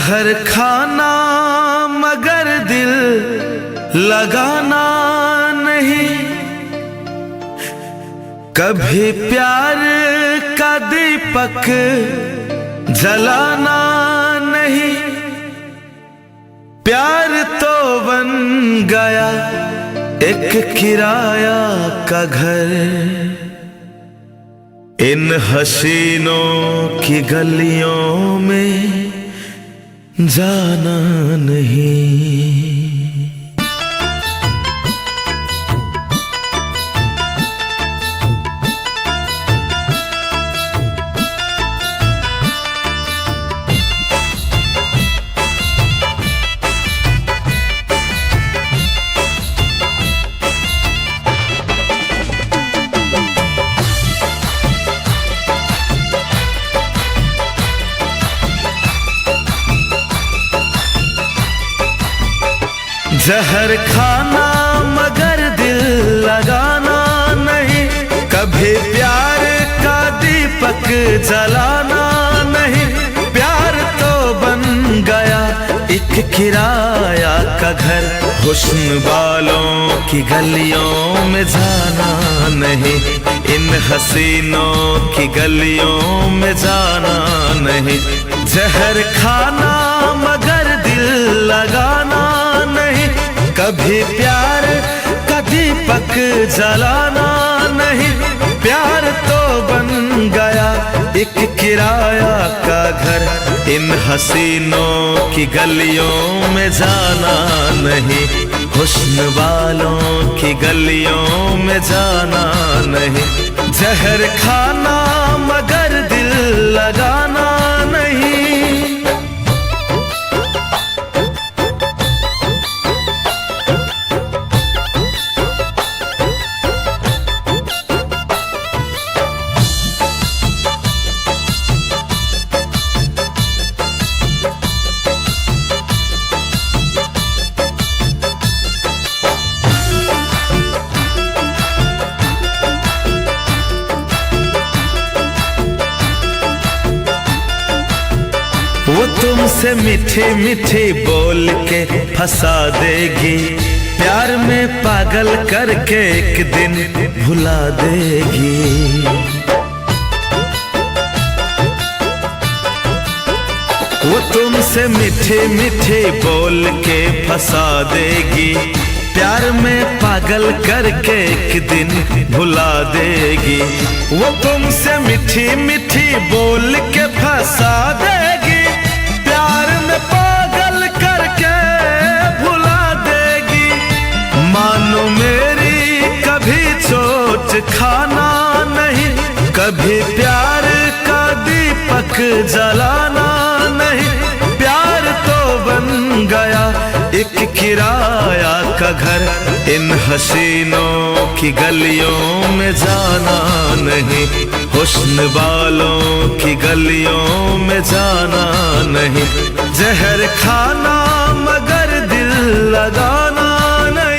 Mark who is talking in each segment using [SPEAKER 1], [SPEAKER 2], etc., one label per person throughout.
[SPEAKER 1] जहर खाना मगर दिल लगाना नहीं, कभी प्यार का दीपक जलाना नहीं। प्यार तो बन गया एक किराया का घर, इन हसीनों की गलियों में जाना नहीं। जहर खाना मगर दिल लगाना नहीं, कभी प्यार का दीपक जलाना नहीं। प्यार तो बन गया एक किराया का घर, हुस्न वालों की गलियों में जाना नहीं, इन हसीनों की गलियों में जाना नहीं। जहर खाना मगर दिल लगाना नहीं, कभी प्यार का दीपक जलाना नहीं। प्यार तो बन गया एक किराया का घर, इन हसीनों की गलियों में जाना नहीं, हुस्न वालों की गलियों में जाना नहीं। जहर खाना मगर दिल लगाना नहीं। वो तुमसे मीठी मीठी बोल के फंसा देगी, प्यार में पागल करके एक दिन भुला देगी। वो तुमसे मीठी मीठी बोल के फंसा देगी, प्यार में पागल करके एक दिन भुला देगी। वो तुमसे मीठी मीठी बोल के फंसा देगी, प्यार में पागल करके भुला देगी। मानो मेरी कभी चोट खाना नहीं, कभी प्यार का दीपक जलाना नहीं। प्यार तो बन गया एक किराया का घर, इन हसीनों की गलियों में जाना नहीं, हुस्न वालों की गलियों में जाना नहीं। जहर खाना मगर दिल लगाना नहीं।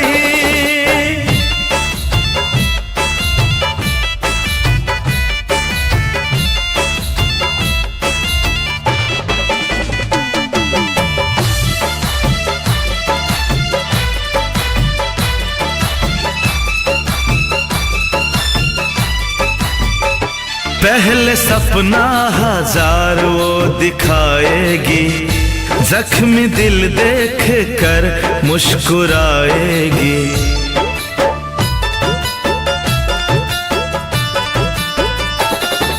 [SPEAKER 1] पहले सपना हजार वो दिखाएगी, जख्मी दिल देख कर मुस्कुराएगी।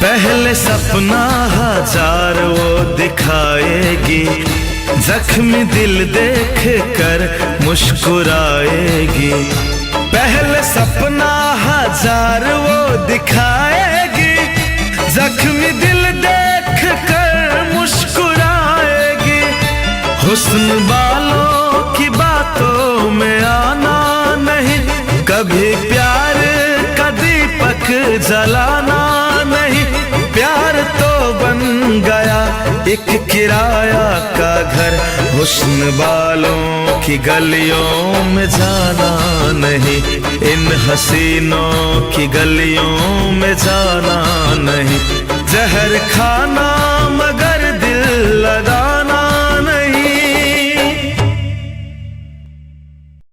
[SPEAKER 1] पहले सपना हजार वो दिखाएगी, जख्मी दिल देख कर मुस्कुराएगी। पहले सपना हजार वो दिखाएगी, जख्मी दिल देख कर मुस्कुराएगी। हुस्न वालों की बातों में आना नहीं, कभी प्यार का दीपक जलाना नहीं। प्यार तो बन गया एक किराया का घर, हुस्न वालों की गलियों में जाना नहीं, इन हसीनों की गलियों में जाना नहीं। जहर खाना